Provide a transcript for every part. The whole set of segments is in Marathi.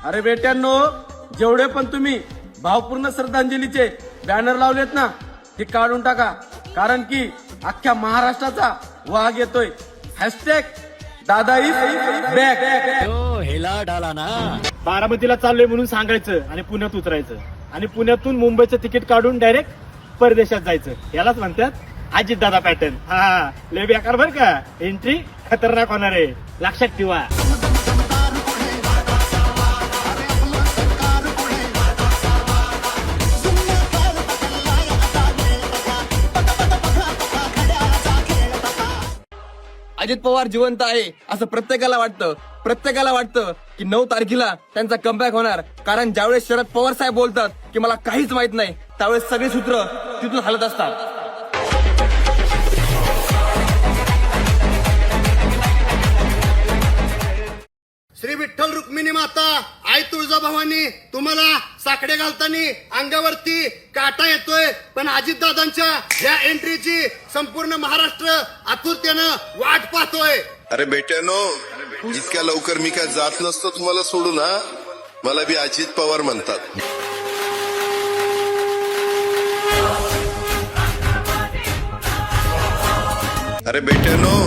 अरे बेट्यांनो, जेवढे पण तुम्ही भावपूर्ण श्रद्धांजलीचे बॅनर लावलेत ना, ते काढून टाका. कारण की अख्ख्या महाराष्ट्राचा वाघ येतोय. हॅशटॅग दादा इज बॅक. हेला डाला ना. बारामतीला चाललोय म्हणून सांगायचं आणि पुण्यात उतरायचं आणि पुण्यातून मुंबईचं तिकीट काढून डायरेक्ट परदेशात जायचं. यालाच म्हणतात अजितदादा पॅटर्न. हा लय बेकार बर का. एंट्री खतरनाक होणार आहे, लक्षात ठेवा. अजित पवार जिवंत आहे असं प्रत्येकाला वाटतं की 9 तारखेला त्यांचा कमबॅक होणार. कारण ज्यावेळेस शरद पवार साहेब बोलतात की मला काहीच माहित नाही, त्यावेळेस सगळे सूत्र तिथून हलत असतात. श्री विठ्ठल रुक्मिणी माता आई तुळजाभवानी तुम्हाला साकडे घालताना अंगावरती काटा येतोय, पण अजितदादांच्या या एंट्रीची संपूर्ण महाराष्ट्र आतुरतेनं वाट पाहतोय. अरे बेट्यानो, इतक्या लवकर मी काय जात नसतो तुम्हाला सोडून. हा, मला बी अजित पवार म्हणतात. अरे बेट्यानो,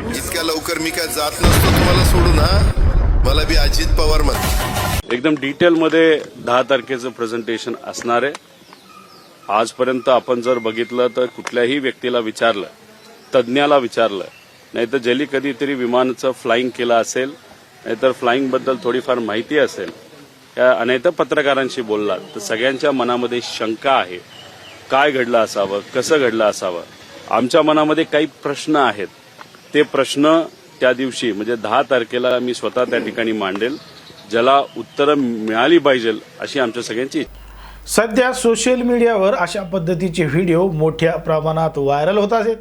इतक्या लवकर मी काय जात नसतो तुम्हाला सोडून. हा, मला बी अजित पवार म्हणतात. एकदम डिटेलमध्ये 10 तारखेचं प्रेझेंटेशन असणार आहे. आजपर्यंत आपण जर बघितलं तर कुठल्याही व्यक्तीला विचारलं, तज्ज्ञाला विचारलं, नाहीतर ज्यांनी कधीतरी विमानाचं फ्लाईंग केलं असेल, नाहीतर फ्लाईंगबद्दल थोडीफार माहिती असेल, नाहीतर पत्रकारांशी बोललात, तर सगळ्यांच्या मनामध्ये शंका आहे. काय घडलं असावं, कसं घडलं असावं. आमच्या मनामध्ये काही प्रश्न आहेत. ते प्रश्न त्या दिवशी म्हणजे 10 तारखेला मी स्वतः त्या ठिकाणी मांडेल, ज्याला उत्तरं मिळाली पाहिजे अशी आमच्या सगळ्यांची इच्छा. सध्या सोशल मीडियावर अशा पद्धतीचे व्हिडिओ मोठ्या प्रमाणात व्हायरल होत आहेत.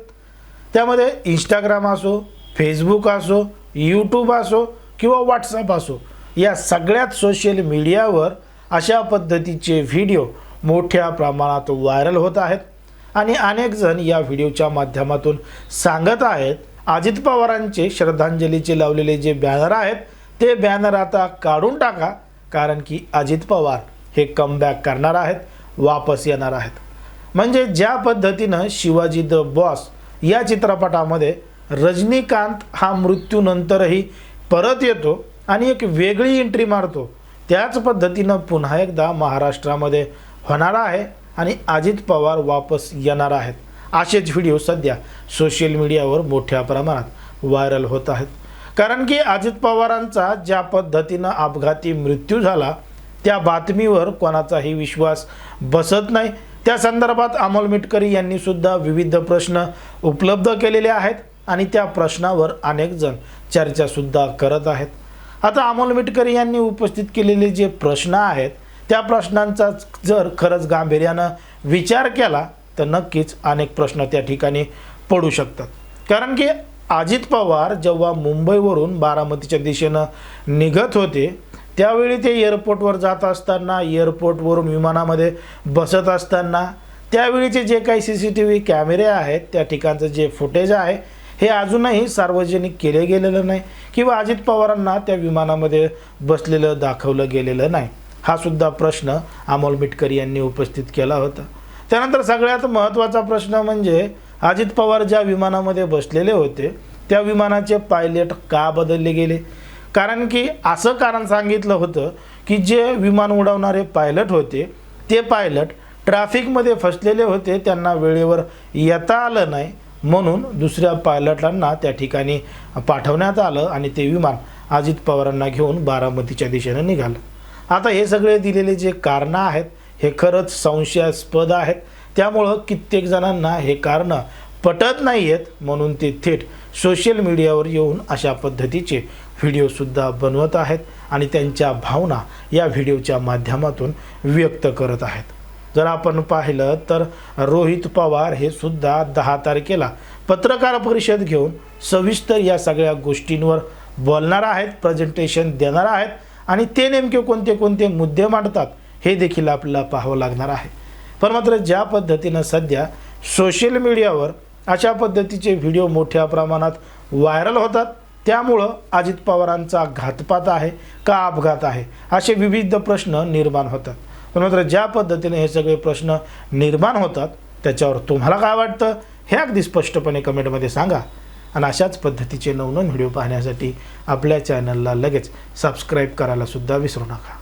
त्यामध्ये इंस्टाग्राम असो, फेसबुक असो, यूट्यूब असो किंवा व्हॉट्सअप असो, या सगळ्यात सोशल मीडियावर अशा पद्धतीचे व्हिडिओ मोठ्या प्रमाणात व्हायरल होत आहेत. आणि अनेक जण या व्हिडिओच्या माध्यमातून सांगत आहेत अजित पवारांचे श्रद्धांजलीचे लावलेले जे बॅनर आहेत ते बॅनर आता काढून टाका, कारण की अजित पवार हे कमबॅक करणार आहेत, वापस येणार आहेत. म्हणजे ज्या पद्धतीनं शिवाजी द बॉस या चित्रपटामध्ये रजनीकांत हा मृत्यूनंतरही परत येतो आणि एक वेगळी एंट्री मारतो, त्याच पद्धतीनं पुन्हा एकदा महाराष्ट्रामध्ये होणार आहे आणि अजित पवार वापस येणार आहेत. असेच व्हिडिओ सध्या सोशल मीडियावर मोठ्या प्रमाणात व्हायरल होत आहेत. कारण की अजित पवारांचा ज्या पद्धतीनं अपघाती मृत्यू झाला त्या बातमीवर कोणाचाही विश्वास बसत नाही. त्या संदर्भात अमोल मिटकरी यांनी सुद्धा विविध प्रश्न उपलब्ध केलेले आहेत आणि त्या प्रश्नावर अनेक जण चर्चासुद्धा करत आहेत. आता अमोल मिटकरी यांनी उपस्थित केलेले जे प्रश्न आहेत त्या प्रश्नांचा जर खरंच गांभीर्यानं विचार केला तर नक्कीच अनेक प्रश्न त्या ठिकाणी पडू शकतात. कारण की अजित पवार जेव्हा मुंबईवरून बारामतीच्या दिशेनं निघत होते त्यावेळी ते एअरपोर्टवर जात असताना, एअरपोर्टवरून विमानामध्ये बसत असताना त्यावेळीचे जे काही CCTV कॅमेरे आहेत त्या ठिकाणचं जे फुटेज आहे हे अजूनही सार्वजनिक केले गेलेलं नाही किंवा अजित पवारांना त्या विमानामध्ये बसलेलं दाखवलं गेलेलं नाही. हा सुद्धा प्रश्न अमोल मिटकरी यांनी उपस्थित केला होता. त्यानंतर सगळ्यात महत्त्वाचा प्रश्न म्हणजे अजित पवार ज्या विमानामध्ये बसलेले होते त्या विमानाचे पायलट का बदलले गेले. कारण की असं कारण सांगितलं होतं की जे विमान उडवणारे पायलट होते ते पायलट ट्रॅफिकमध्ये फसलेले होते, त्यांना वेळेवर येता आलं नाही, म्हणून दुसऱ्या पायलटांना त्या ठिकाणी पाठवण्यात आलं आणि ते विमान अजित पवारांना घेऊन बारामतीच्या दिशेनं निघालं. आता हे सगळे दिलेले जे कारणं आहेत हे खरंच संशयास्पद आहेत. त्यामुळं कित्येक जणांना हे कारणं पटत नाही आहेत, म्हणून ते थेट सोशल मीडियावर येऊन अशा पद्धतीचे व्हिडिओसुद्धा बनवत आहेत आणि त्यांच्या भावना या व्हिडिओच्या माध्यमातून व्यक्त करत आहेत. जर आपण पाहिलं तर रोहित पवार हे सुद्धा 10 तारखेला पत्रकार परिषद घेऊन सविस्तर या सगळ्या गोष्टींवर बोलणार आहेत, प्रेझेंटेशन देणार आहेत आणि ते नेमके कोणते कोणते मुद्दे मांडतात हे देखील आपल्याला पाहावं लागणार आहे. पण मात्र ज्या पद्धतीनं सध्या सोशल मीडियावर अशा पद्धतीचे व्हिडिओ मोठ्या प्रमाणात व्हायरल होतात त्यामुळं अजित पवारांचा घातपात आहे का अपघात आहे असे विविध प्रश्न निर्माण होतात. पण मात्र ज्या पद्धतीने हे सगळे प्रश्न निर्माण होतात त्याच्यावर तुम्हाला काय वाटतं हे अगदी स्पष्टपणे कमेंटमध्ये सांगा. आणि अशाच पद्धतीचे नवनवीन व्हिडिओ पाहण्यासाठी आपल्या चॅनलला लगेच सबस्क्राईब करायला सुद्धा विसरू नका.